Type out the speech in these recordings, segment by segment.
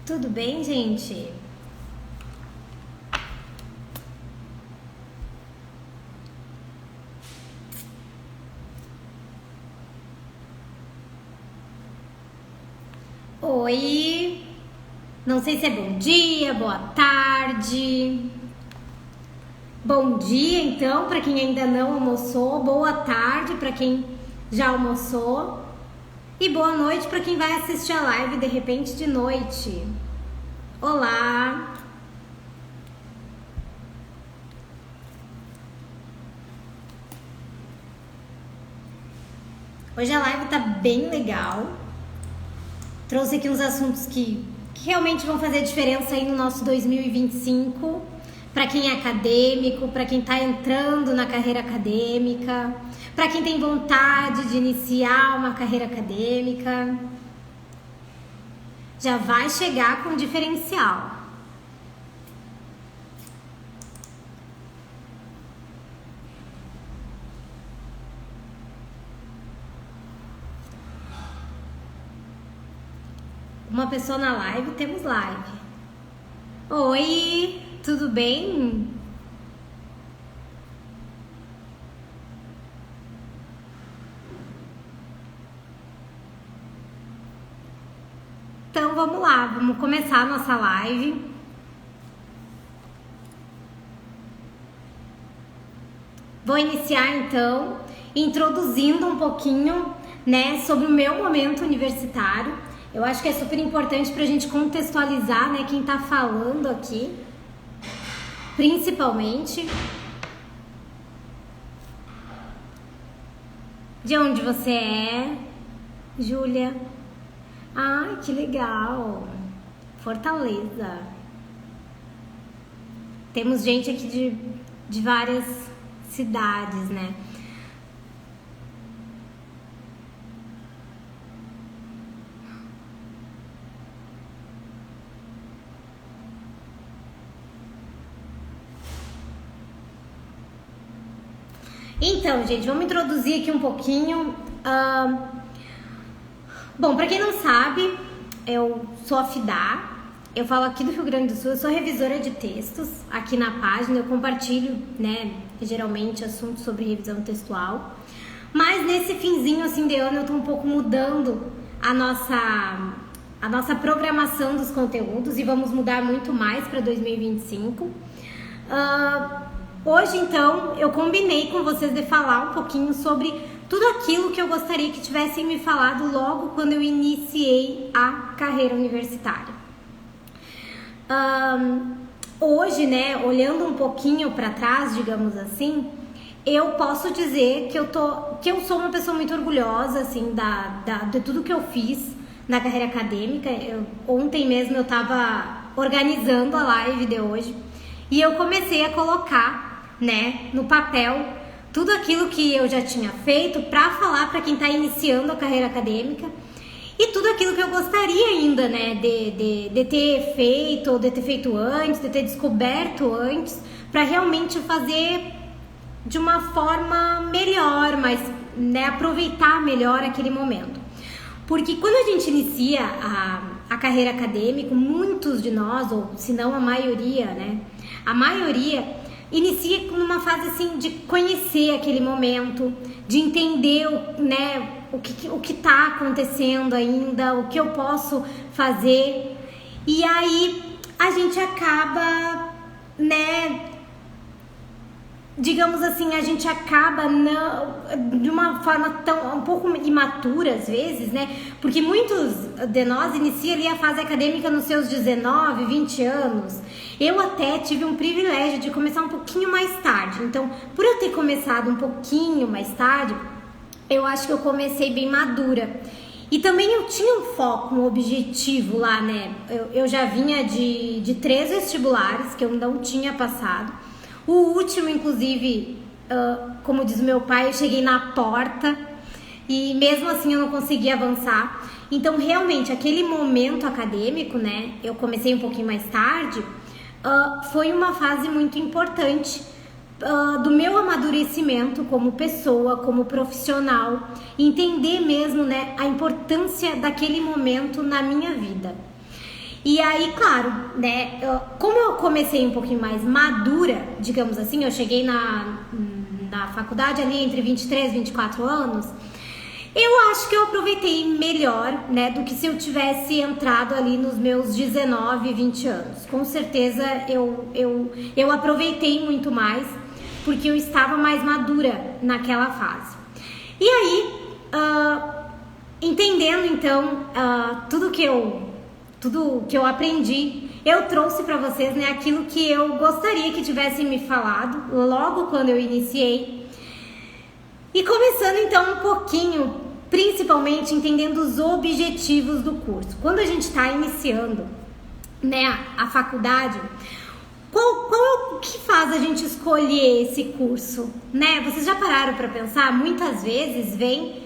Tudo bem, gente? Oi! Não sei se é bom dia, boa tarde. Bom dia, então, para quem ainda não almoçou. Boa tarde para quem já almoçou. E boa noite para quem vai assistir a live de repente de noite. Olá! Hoje a live tá bem legal. Trouxe aqui uns assuntos que realmente vão fazer diferença aí no nosso 2025. Para quem é acadêmico, para quem tá entrando na carreira acadêmica, para quem tem vontade de iniciar uma carreira acadêmica. Já vai chegar com diferencial. Uma pessoa na live, temos live. Oi, tudo bem? Então vamos lá, vamos começar a nossa live. Vou iniciar então introduzindo um pouquinho, né, sobre o meu momento universitário. Eu acho que é super importante para a gente contextualizar, né, quem tá falando aqui, principalmente. De onde você é, Júlia? Ai, que legal! Fortaleza. Temos gente aqui de várias cidades, né? Então, gente, vamos introduzir aqui um pouquinho. Bom, para quem não sabe, eu sou a Fidá, eu falo aqui do Rio Grande do Sul, eu sou revisora de textos aqui na página, eu compartilho, né, geralmente assuntos sobre revisão textual, mas nesse finzinho assim de ano eu tô um pouco mudando a nossa programação dos conteúdos e vamos mudar muito mais para 2025. Hoje, então, eu combinei com vocês de falar um pouquinho sobre tudo aquilo que eu gostaria que tivessem me falado logo quando eu iniciei a carreira universitária. Hoje, né, olhando um pouquinho para trás, digamos assim, eu posso dizer que eu sou uma pessoa muito orgulhosa, assim, de tudo que eu fiz na carreira acadêmica. Ontem mesmo eu estava organizando a live de hoje e eu comecei a colocar, né, no papel tudo aquilo que eu já tinha feito para falar para quem está iniciando a carreira acadêmica e tudo aquilo que eu gostaria ainda, né, de ter feito, ou de ter feito antes, de ter descoberto antes, para realmente fazer de uma forma melhor, mas, né, aproveitar melhor aquele momento. Porque quando a gente inicia a carreira acadêmica, muitos de nós, ou se não a maioria, né, a maioria inicia numa fase assim de conhecer aquele momento, de entender, né, o que tá acontecendo ainda, o que eu posso fazer. E aí a gente acaba, né, digamos assim, a gente acaba de uma forma um pouco imatura às vezes, né? Porque muitos de nós iniciam ali a fase acadêmica nos seus 19, 20 anos. Eu até tive um privilégio de começar um pouquinho mais tarde. Então, por eu ter começado um pouquinho mais tarde, eu acho que eu comecei bem madura. E também eu tinha um foco, um objetivo lá, né? Eu já vinha de 3 vestibulares que eu não tinha passado. O último, inclusive, como diz meu pai, eu cheguei na porta e mesmo assim eu não consegui avançar. Então, realmente, aquele momento acadêmico, né, eu comecei um pouquinho mais tarde, foi uma fase muito importante do meu amadurecimento como pessoa, como profissional, entender mesmo, né, a importância daquele momento na minha vida. E aí, claro, né, como eu comecei um pouquinho mais madura, digamos assim, eu cheguei na faculdade ali entre 23 e 24 anos, eu acho que eu aproveitei melhor, né, do que se eu tivesse entrado ali nos meus 19, 20 anos. Com certeza eu aproveitei muito mais, porque eu estava mais madura naquela fase. E aí, entendendo então tudo que eu aprendi, eu trouxe para vocês, né, aquilo que eu gostaria que tivessem me falado logo quando eu iniciei. E começando então um pouquinho, principalmente entendendo os objetivos do curso. Quando a gente está iniciando, né, a faculdade, o que faz a gente escolher esse curso, né? Vocês já pararam para pensar? Muitas vezes vem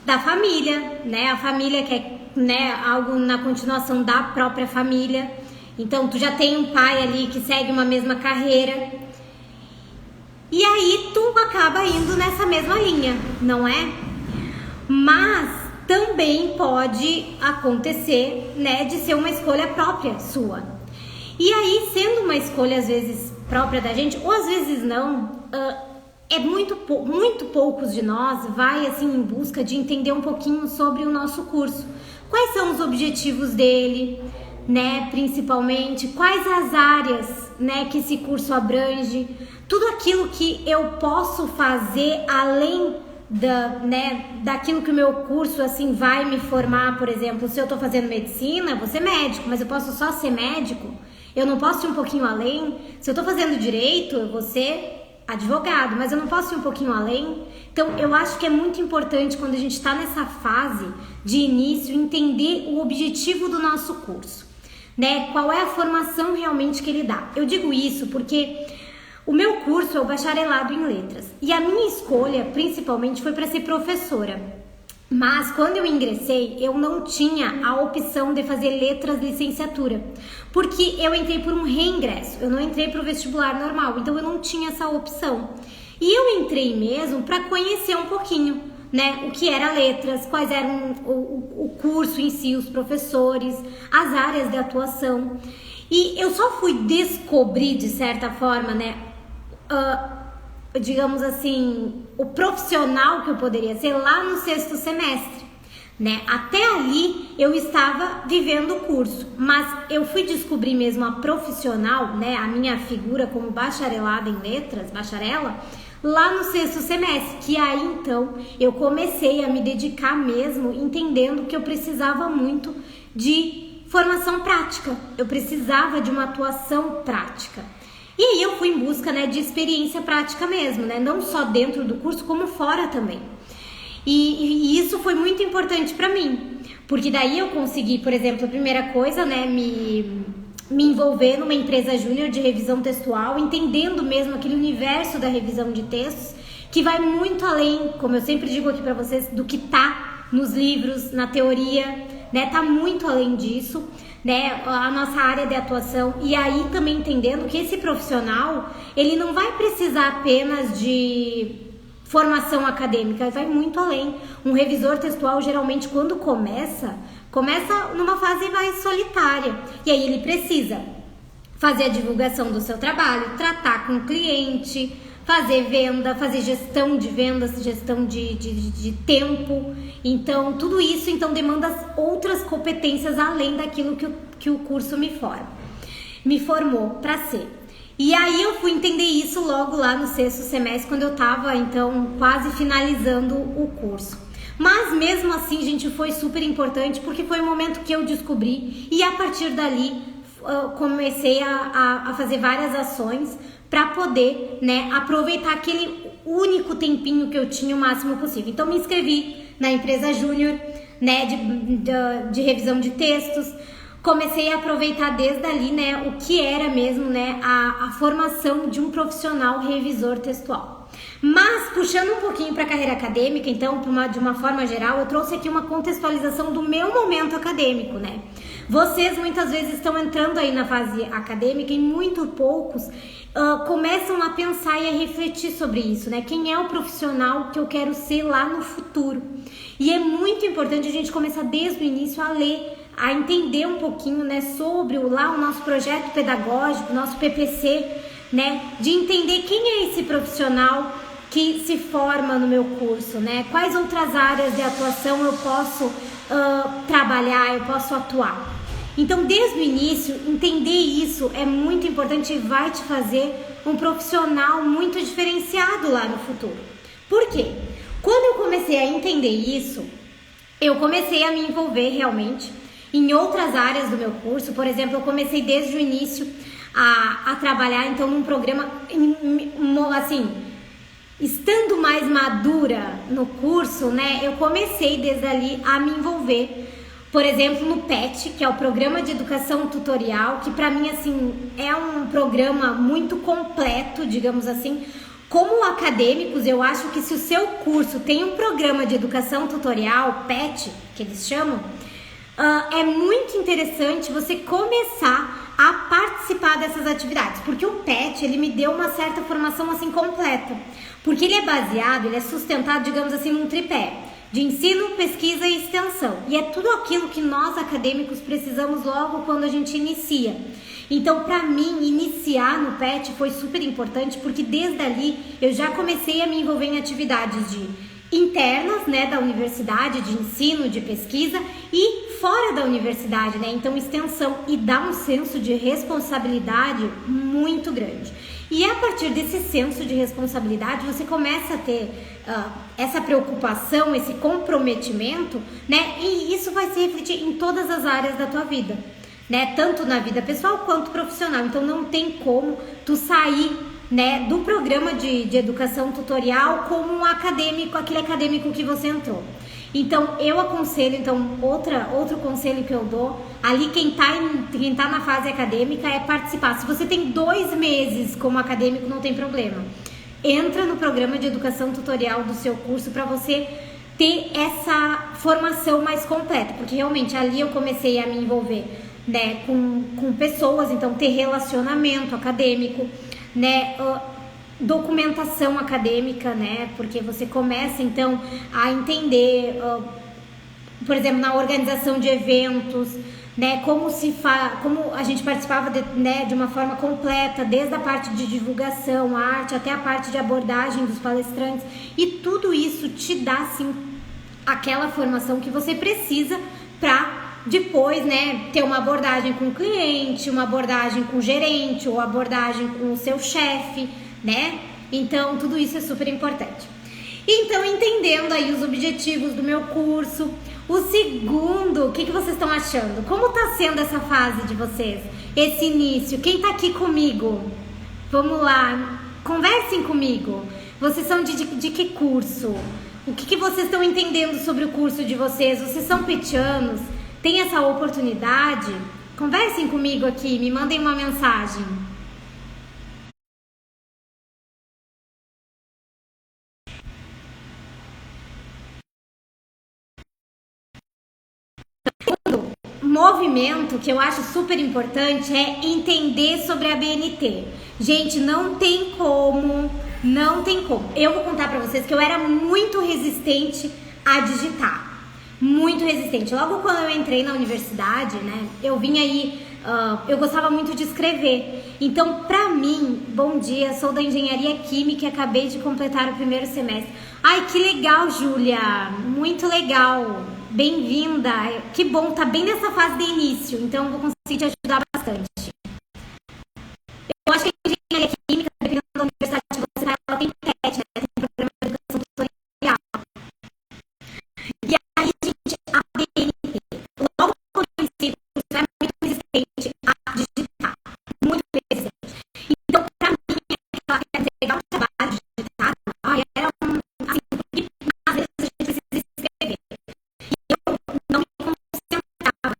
da família, né? A família quer, né, algo na continuação da própria família. Então, tu já tem um pai ali que segue uma mesma carreira. E aí, tu acaba indo nessa mesma linha, não é? Mas também pode acontecer, né, de ser uma escolha própria sua. E aí, sendo uma escolha às vezes própria da gente, ou às vezes não, muito poucos de nós vai assim em busca de entender um pouquinho sobre o nosso curso. Quais são os objetivos dele, né, principalmente, quais as áreas, né, que esse curso abrange, tudo aquilo que eu posso fazer além daquilo que o meu curso assim vai me formar. Por exemplo, se eu tô fazendo medicina, eu vou ser médico, mas eu posso só ser médico? Eu não posso ir um pouquinho além? Se eu tô fazendo direito, eu vou ser advogado, mas eu não posso ir um pouquinho além? Então, eu acho que é muito importante quando a gente está nessa fase de início, entender o objetivo do nosso curso, né? Qual é a formação realmente que ele dá. Eu digo isso porque o meu curso é o bacharelado em letras e a minha escolha principalmente foi para ser professora. Mas quando eu ingressei, eu não tinha a opção de fazer letras licenciatura, porque eu entrei por um reingresso, eu não entrei para o vestibular normal, então eu não tinha essa opção. E eu entrei mesmo para conhecer um pouquinho, né, o que era letras, quais eram o curso em si, os professores, as áreas de atuação. E eu só fui descobrir, de certa forma, né, digamos assim, o profissional que eu poderia ser lá no 6º semestre, né? Até ali eu estava vivendo o curso, mas eu fui descobrir mesmo a profissional, né, a minha figura como bacharelada em letras, bacharela, lá no 6º semestre, que aí então eu comecei a me dedicar mesmo, entendendo que eu precisava muito de formação prática, eu precisava de uma atuação prática. E aí eu fui em busca, né, de experiência prática mesmo, né, não só dentro do curso, como fora também. E isso foi muito importante para mim, porque daí eu consegui, por exemplo, a primeira coisa, né, me envolver numa empresa júnior de revisão textual, entendendo mesmo aquele universo da revisão de textos, que vai muito além, como eu sempre digo aqui para vocês, do que tá nos livros, na teoria, né, tá muito além disso, né, a nossa área de atuação. E aí também entendendo que esse profissional, ele não vai precisar apenas de formação acadêmica, vai muito além. Um revisor textual, geralmente, quando começa numa fase mais solitária, e aí ele precisa fazer a divulgação do seu trabalho, tratar com o cliente, fazer venda, fazer gestão de vendas, gestão de tempo. Então, tudo isso então demanda outras competências além daquilo que o curso me formou para ser. E aí eu fui entender isso logo lá no 6º semestre, quando eu estava então quase finalizando o curso. Mas mesmo assim, gente, foi super importante, porque foi o momento que eu descobri, e a partir dali comecei a fazer várias ações para poder, né, aproveitar aquele único tempinho que eu tinha o máximo possível. Então me inscrevi na empresa júnior, né, de revisão de textos. Comecei a aproveitar desde ali, né, o que era mesmo, né, a formação de um profissional revisor textual. Mas puxando um pouquinho para a carreira acadêmica, então, de uma forma geral, eu trouxe aqui uma contextualização do meu momento acadêmico, né? Vocês muitas vezes estão entrando aí na fase acadêmica e muito poucos começam a pensar e a refletir sobre isso, né? Quem é o profissional que eu quero ser lá no futuro? E é muito importante a gente começar desde o início a ler a entender um pouquinho, né, sobre o nosso projeto pedagógico, nosso PPC, né, de entender quem é esse profissional que se forma no meu curso, né, quais outras áreas de atuação eu posso trabalhar, eu posso atuar. Então, desde o início, entender isso é muito importante e vai te fazer um profissional muito diferenciado lá no futuro. Por quê? Quando eu comecei a entender isso, eu comecei a me envolver realmente em outras áreas do meu curso. Por exemplo, eu comecei desde o início a trabalhar então num programa, assim, estando mais madura no curso, né? Eu comecei desde ali a me envolver, por exemplo, no PET, que é o Programa de Educação Tutorial, que para mim, assim, é um programa muito completo, digamos assim. Como acadêmicos, eu acho que se o seu curso tem um programa de educação tutorial, PET, que eles chamam, é muito interessante você começar a participar dessas atividades, porque o PET, ele me deu uma certa formação assim completa, porque ele é baseado, ele é sustentado, digamos assim, num tripé de ensino, pesquisa e extensão, e é tudo aquilo que nós acadêmicos precisamos logo quando a gente inicia. Então, para mim, iniciar no PET foi super importante, porque desde ali eu já comecei a me envolver em atividades internas, né, da universidade, de ensino, de pesquisa, e fora da universidade, né, então extensão, e dá um senso de responsabilidade muito grande. E a partir desse senso de responsabilidade, você começa a ter essa preocupação, esse comprometimento, né, e isso vai se refletir em todas as áreas da tua vida, né, tanto na vida pessoal quanto profissional. Então não tem como tu sair, né, do programa de educação tutorial como um acadêmico, aquele acadêmico que você entrou. Então eu aconselho, então outro conselho que eu dou, ali quem tá na fase acadêmica é participar. Se você tem 2 meses como acadêmico, não tem problema. Entra no programa de educação tutorial do seu curso para você ter essa formação mais completa, porque realmente ali eu comecei a me envolver, né, com pessoas, então ter relacionamento acadêmico, né, documentação acadêmica, né, porque você começa então a entender, por exemplo, na organização de eventos, né, como a gente participava de uma forma completa, desde a parte de divulgação, arte, até a parte de abordagem dos palestrantes, e tudo isso te dá sim aquela formação que você precisa para depois, né, ter uma abordagem com o cliente, uma abordagem com o gerente, ou abordagem com o seu chefe, né? Então, tudo isso é super importante. Então, entendendo aí os objetivos do meu curso, o segundo, o que vocês estão achando? Como tá sendo essa fase de vocês? Esse início? Quem tá aqui comigo? Vamos lá, conversem comigo. Vocês são de que curso? O que vocês estão entendendo sobre o curso de vocês? Vocês são petianos? Tem essa oportunidade? Conversem comigo aqui, me mandem uma mensagem. Movimento que eu acho super importante é entender sobre a BNT. Gente, não tem como. Eu vou contar pra vocês que eu era muito resistente a digitar. Muito resistente. Logo quando eu entrei na universidade, né, eu vim aí, eu gostava muito de escrever. Então, pra mim, bom dia, sou da Engenharia Química e acabei de completar o 1º semestre. Ai, que legal, Júlia! Muito legal! Bem-vinda! Que bom, tá bem nessa fase de início, então eu vou conseguir te ajudar bastante. Eu acho que a Engenharia Química, dependendo da universidade que você tá, ela tem PET, né, tem programa de educação tutorial. E aí, gente, a BNT, logo quando eu conheci, é muito resistente a digitar. Muito resistente. Então, pra mim, ela quer entregar um trabalho digitado, era assim, porque às vezes a gente precisa escrever. E eu não me concentrava.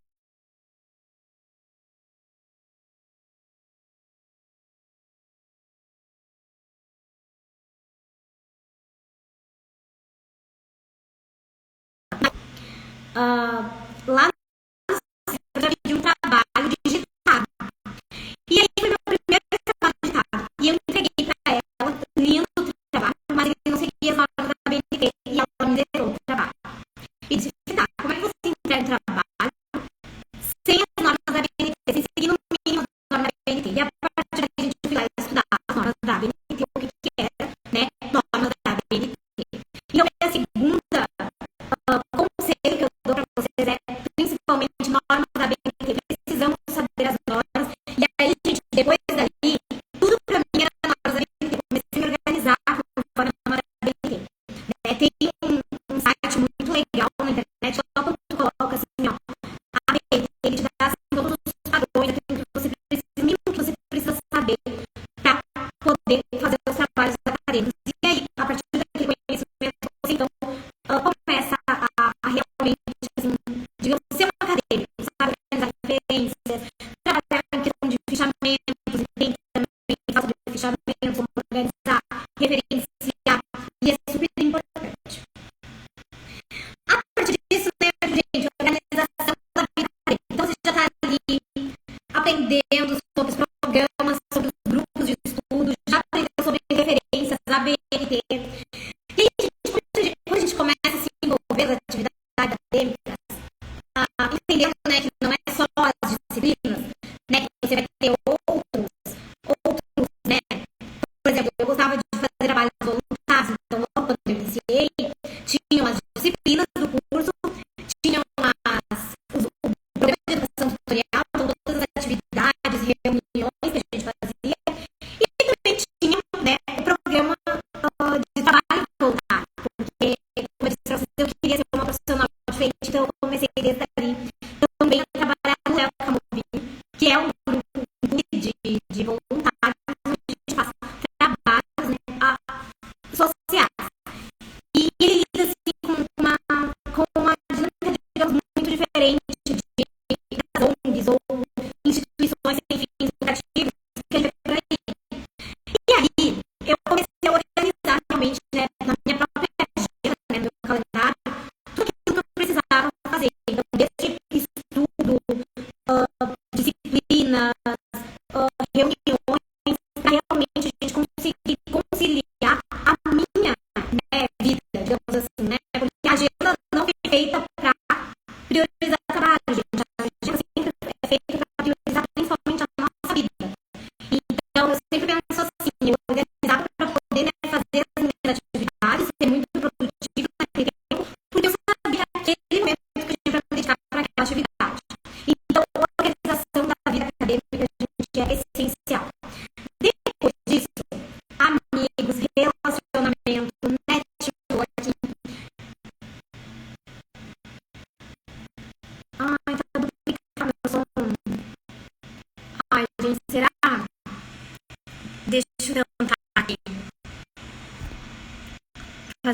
Lá eu já pedi um trabalho digitado. E aí foi meu primeiro trabalho digitado. E eu entreguei pra ela, lindo trabalho, mas ele não seguia as normas da BNT e ela me deu o trabalho. E disse, tá, como é que você entrega um trabalho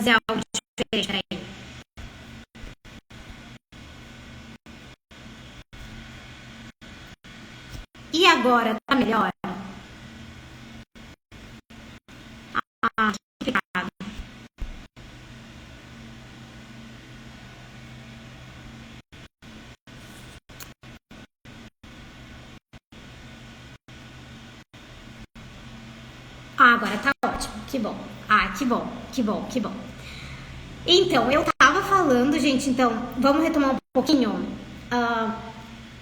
fazer algo diferente aí. E agora, tá melhor? Ah, que pecado. Ah, agora tá ótimo. Que bom. Ah, que bom, que bom, que bom. Então, eu tava falando, gente, então, vamos retomar um pouquinho.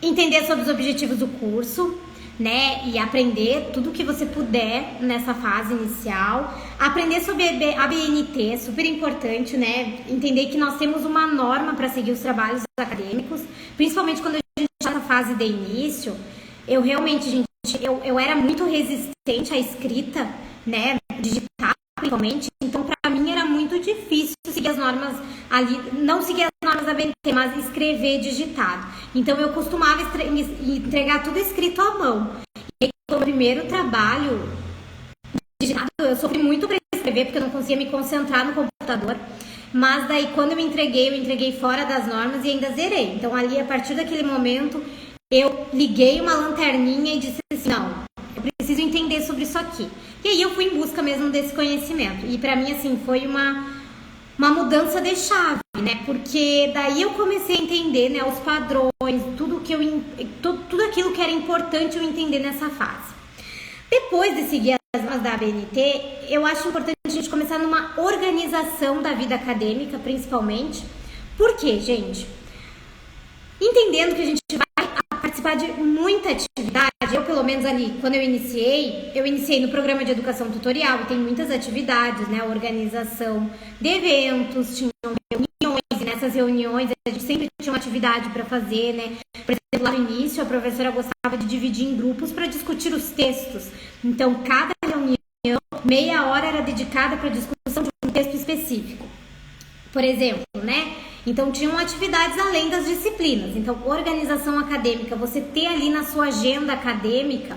Entender sobre os objetivos do curso, né? E aprender tudo que você puder nessa fase inicial. Aprender sobre a BNT, super importante, né? Entender que nós temos uma norma para seguir os trabalhos acadêmicos, principalmente quando a gente está na fase de início. Eu realmente, gente, eu era muito resistente à escrita, né? Digital, principalmente. Então, para mim era muito difícil seguir as normas ali, não seguir as normas da BNT, mas escrever digitado. Então, eu costumava entregar tudo escrito à mão. E aí, no primeiro trabalho digitado, eu sofri muito para escrever, porque eu não conseguia me concentrar no computador. Mas daí, quando eu entreguei fora das normas e ainda zerei. Então, ali, a partir daquele momento, eu liguei uma lanterninha e disse assim, não, eu preciso entender sobre isso aqui. E aí eu fui em busca mesmo desse conhecimento. E pra mim, assim, foi uma mudança de chave, né? Porque daí eu comecei a entender, né, os padrões, tudo aquilo que era importante eu entender nessa fase. Depois de seguir as normas da ABNT, eu acho importante a gente começar numa organização da vida acadêmica, principalmente. Por quê, gente? Entendendo que a gente vai participar de muita atividade, eu pelo menos ali, quando eu iniciei no programa de educação tutorial e tem muitas atividades, né, organização de eventos, tinham reuniões, e nessas reuniões a gente sempre tinha uma atividade para fazer, né, por exemplo, lá no início a professora gostava de dividir em grupos para discutir os textos, então cada reunião, meia hora era dedicada para a discussão de um texto específico, por exemplo, né? Então, tinham atividades além das disciplinas. Então, organização acadêmica, você ter ali na sua agenda acadêmica,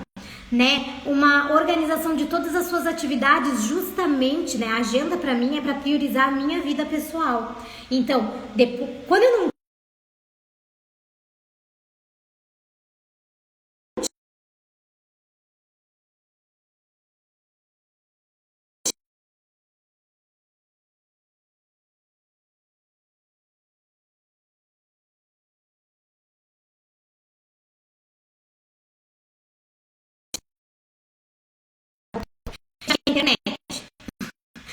né, uma organização de todas as suas atividades, justamente, né, a agenda para mim é para priorizar a minha vida pessoal. Então, quando eu não tinha internet.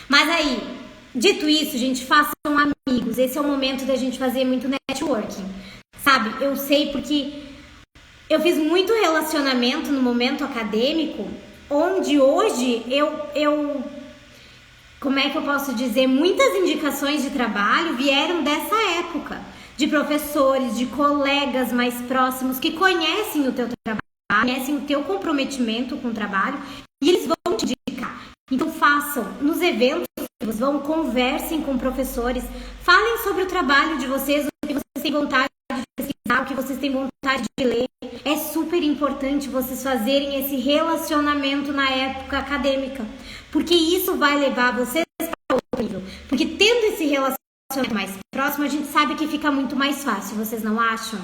Mas aí, dito isso, gente, façam amigos. Esse é o momento da gente fazer muito networking. Sabe? Eu sei porque eu fiz muito relacionamento no momento acadêmico, onde hoje como é que eu posso dizer, muitas indicações de trabalho vieram dessa época, de professores, de colegas mais próximos que conhecem o teu trabalho, conhecem o teu comprometimento com o trabalho e eles vão te indicar. Então façam, nos eventos que vocês vão, conversem com professores, falem sobre o trabalho de vocês, o que vocês têm vontade de pesquisar, o que vocês têm vontade de ler. É super importante vocês fazerem esse relacionamento na época acadêmica, porque isso vai levar vocês para outro nível. Porque tendo esse relacionamento mais próximo, a gente sabe que fica muito mais fácil, vocês não acham?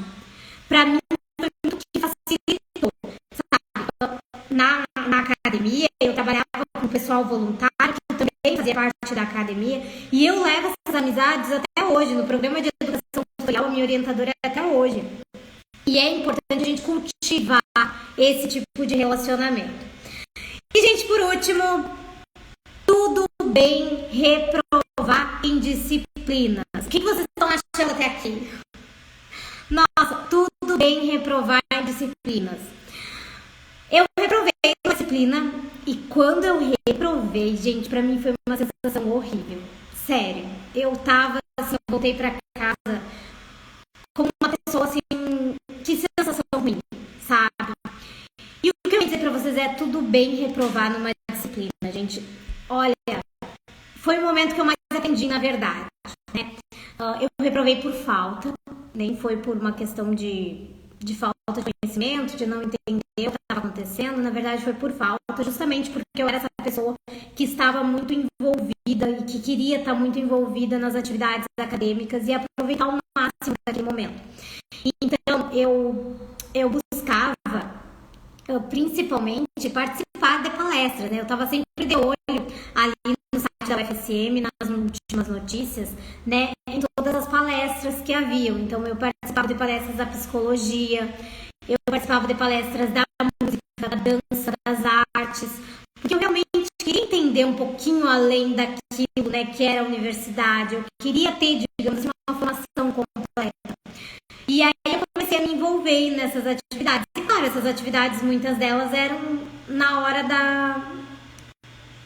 Para mim, foi muito que facilitou. Sabe? Na academia, eu trabalhava com o pessoal voluntário, que também fazia parte da academia, e eu levo essas amizades até hoje. No programa de educação tutorial, a minha orientadora é até hoje. E é importante a gente cultivar esse tipo de relacionamento. E, gente, por último, tudo bem reprovar em disciplinas. O que vocês estão achando até aqui? Nossa, tudo bem reprovar em disciplinas. Eu reprovei uma disciplina e quando eu reprovei, gente, pra mim foi uma sensação horrível. Sério, eu tava assim, eu voltei pra casa como uma pessoa assim, que sensação ruim, sabe? E o que eu ia dizer pra vocês é tudo bem reprovar numa disciplina, gente. Olha, foi o momento que eu mais aprendi, na verdade, né? Eu reprovei por falta, nem foi por uma questão de falta de conhecimento, de não entender o que estava acontecendo, na verdade foi por falta. falta, justamente porque eu era essa pessoa que estava muito envolvida e que queria estar muito envolvida nas atividades acadêmicas e aproveitar ao máximo daquele momento. Então, eu buscava principalmente participar de palestras, né? Eu estava sempre de olho ali no site da UFSM, nas últimas notícias, né? Em todas as palestras que haviam. Então, eu participava de palestras da psicologia, eu participava de palestras da música, da dança, das artes, porque eu realmente queria entender um pouquinho além daquilo, né, que era a universidade. Eu queria ter, digamos assim, uma formação completa. E aí eu comecei a me envolver nessas atividades. E claro, essas atividades, muitas delas eram na hora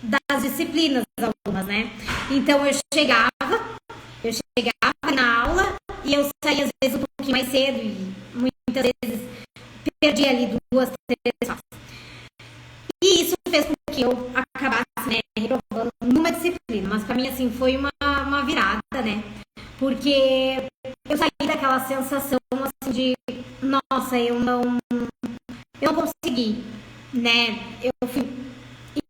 das disciplinas, algumas, né? Então eu chegava na aula e eu saía às vezes um pouquinho mais cedo e muitas vezes perdia ali 2, 3 horas. E isso fez com que eu acabasse, né, reprovando numa disciplina. Mas pra mim, assim, foi uma virada, né? Porque eu saí daquela sensação, assim, de nossa, eu não consegui, né? Eu fui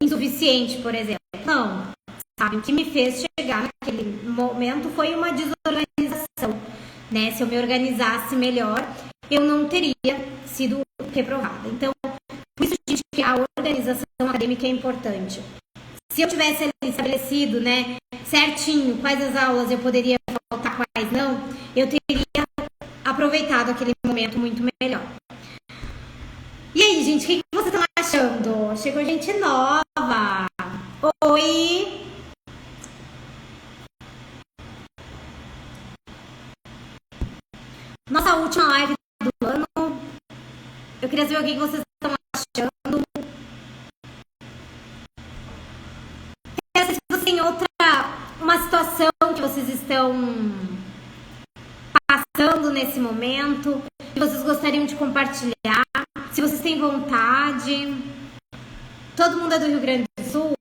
insuficiente, por exemplo. Não, sabe? O que me fez chegar naquele momento foi uma desorganização, né? Se eu me organizasse melhor, eu não teria sido reprovada. Então, por isso, gente, que a organização acadêmica é importante. Se eu tivesse ali estabelecido, né, certinho quais as aulas eu poderia faltar, quais não, eu teria aproveitado aquele momento muito melhor. E aí, gente, o que vocês estão achando? Chegou gente nova. Oi! Nossa última live do ano. Eu queria saber o que vocês estão achando. Se você tem uma situação que vocês estão passando nesse momento, que vocês gostariam de compartilhar, se vocês têm vontade. Todo mundo é do Rio Grande do Sul?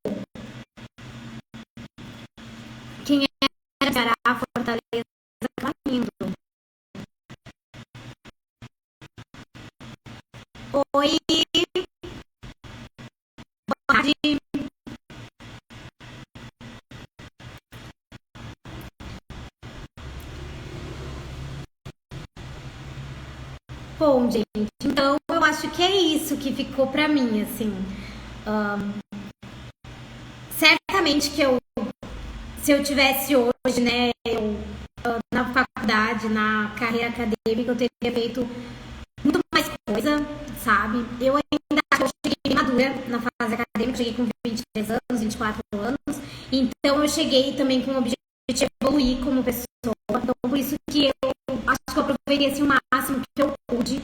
Quem é de Ceará, Fortaleza, tá indo. Oi! Boa tarde! Bom, gente, então eu acho que é isso que ficou pra mim, assim. Certamente que se eu tivesse hoje, né, na faculdade, na carreira acadêmica, eu teria feito muito mais coisa, sabe? Eu ainda acho que eu cheguei bem madura na fase acadêmica, cheguei com 23 anos, 24 anos, então eu cheguei também com o objetivo de evoluir como pessoa, então por isso que eu acho que eu aproveitei assim, o máximo que eu pude,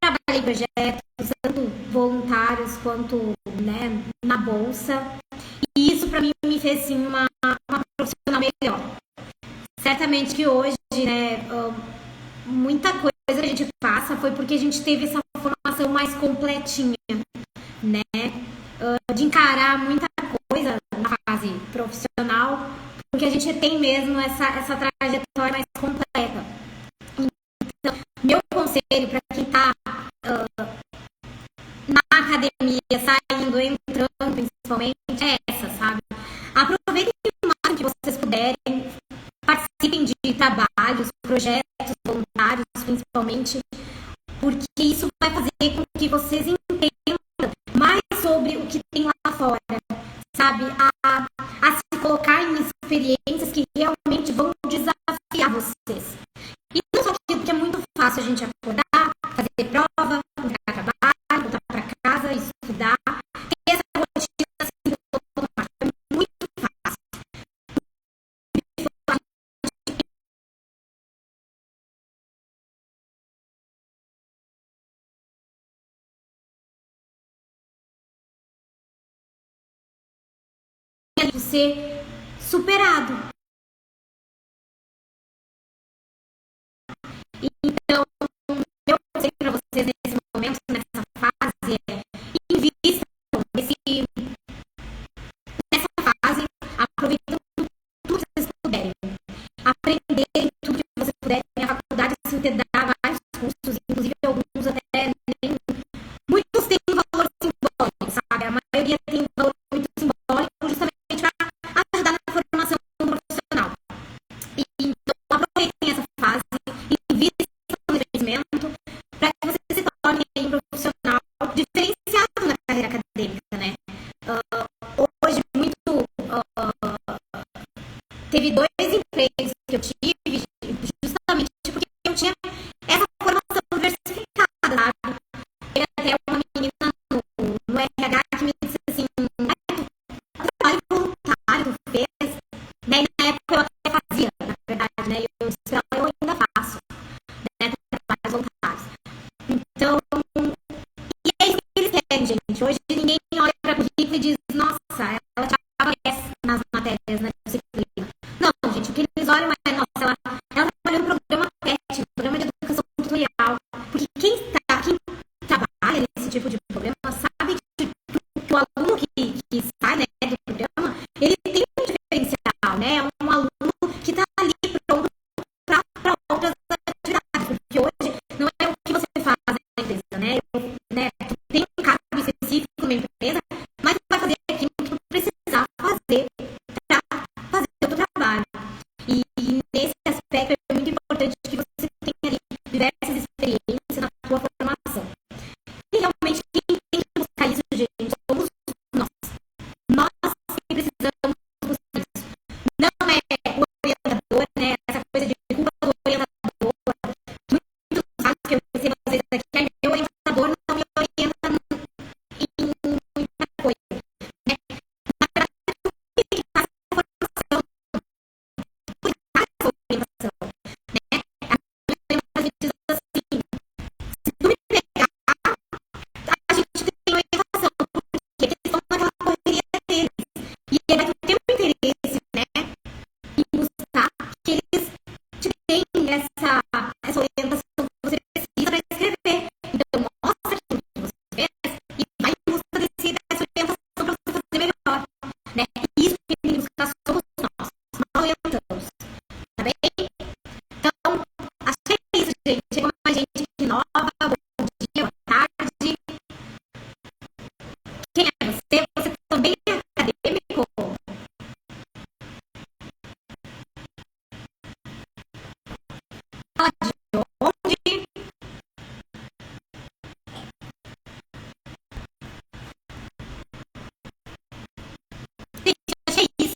trabalhei em projetos, tanto voluntários quanto, né, na bolsa, e isso para mim me fez sim uma profissional melhor. Certamente que hoje, né, muita coisa que a gente passa foi porque a gente teve essa formação mais completinha, né, de encarar muita coisa na fase profissional, porque a gente tem mesmo essa trajetória mais completa. Então, meu conselho para quem está na academia, saindo, entrando, principalmente, é essa, sabe? Aproveitem o máximo que vocês puderem, participem de trabalhos, projetos voluntários, principalmente, porque isso vai fazer com que vocês entendam mais sobre o que tem lá fora, sabe? A se colocar em experiências que realmente vão desafiar vocês. E não só porque é muito fácil a gente acordar, fazer prova, entregar trabalho, voltar para casa, estudar. E essa rotina assim, é muito fácil. De ser superado. Então, meu conselho para vocês nesse momento, nessa fase, é invistam nessa fase, aproveitando tudo que vocês puderem. Aprenderem tudo que vocês puderem. A faculdade assim, te dá vários cursos, inclusive alguns até nem. Muitos têm um valor simbólico, sabe? A maioria Hoje, muito. Teve dois empregos que eu tive, justamente porque eu tinha essa formação diversificada, sabe? Teve até uma menina no RH que me disse assim: trabalho voluntário, tu fez. Daí na época eu até fazia, na verdade, né? Eu disse pra ela, eu ainda faço, né? Trabalhos voluntários. Então, e é isso que eles querem, gente. Hoje ninguém olha pra currículo e diz, nossa, ela já aparece nas matérias, na disciplina. Não, gente, o que eles olham é, nossa, ela trabalhou no programa PET, no programa de educação tutorial. Porque quem trabalha nesse tipo de programa sabe que o aluno que sai, né, do programa, ele tem um diferencial, né? É um aluno que está ali pronto para outras atividades. Porque hoje não é o que você faz na empresa, né? Tu tem um cargo específico numa empresa, mas tu vai fazer aquilo que tu precisar fazer para fazer o teu trabalho. E nesse aspecto é muito importante que você tenha ali diversas experiências na tua formação. E realmente quem tem que buscar isso, gente, somos nós. Nós que precisamos buscar isso. Não é o orientador, né? Essa coisa de culpa do orientador. Muitos casos que eu recebo às vezes aqui, é meu orientador não me orienta em muita coisa, né? Na verdade, o que faz a formação, o que faz a orientação, né? A minha orientadora me diz assim, se tu me pegar, a gente tem orientação, porque eles estão naquela correria deles. E é vai ter um interesse, né, em buscar que eles te deem essa orientação que você precisa para escrever. Então, mostra aquilo que você fez e vai em busca dessa orientação para você fazer melhor, né? E isso que tem que buscar somos nós orientamos, tá bem? Então, acho que é isso, gente. Chegou mais gente aqui nova, bom dia, boa tarde. Quem é você? Você também é acadêmico? Fala de onde? Gente, acho que é isso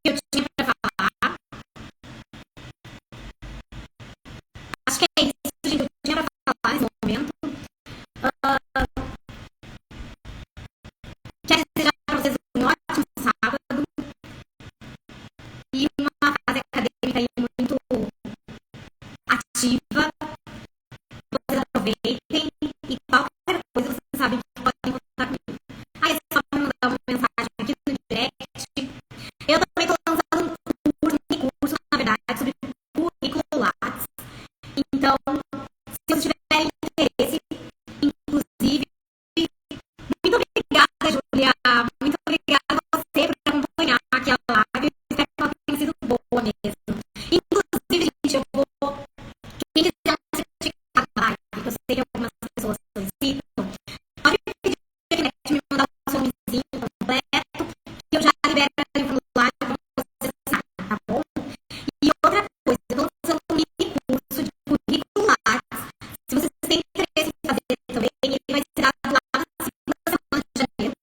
que eu tinha para falar. Acho que é isso, gente, que eu tinha para falar nesse momento. Quero desejar para vocês um ótimo sábado e uma fase acadêmica aí muito ativa. Vocês aproveitem e qualquer coisa vocês sabem que podem contar comigo. Aí é só me mandar uma mensagem aqui no direct. Eu também estou lançando um curso, na verdade, sobre currículo Lattes. Então, se vocês tiverem interesse, inclusive, muito obrigada, Julia. Muito obrigada a você por acompanhar aquela live. Espero que ela tenha sido boa mesmo. Inclusive, gente, eu vou. Quem quiser um certificado da live, que eu sei que algumas pessoas solicitam, pode pedir aqui, né, me mandar o seu nomezinho completo, que eu já libero ali o formulário para você acessar, tá bom? E outra coisa, eu estou lançando um mini curso de currículo Lattes. Se vocês têm interesse em fazer também, ele vai ser dado lá na segunda semana de janeiro.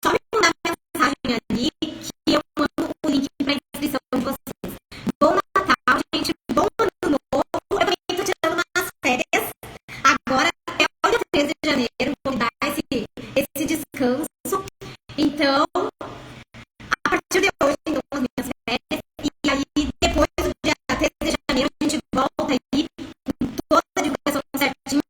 Só me mandar mensagem ali que eu mando o link para a inscrição de vocês. Bom Natal, gente. Bom Ano Novo. Eu também estou tirando umas férias. Agora até o dia 13 de janeiro. Vou dar esse descanso. Então, a partir de hoje, então, as minhas férias. E aí, depois do dia 13 de janeiro, a gente volta aí com toda a divulgação certinha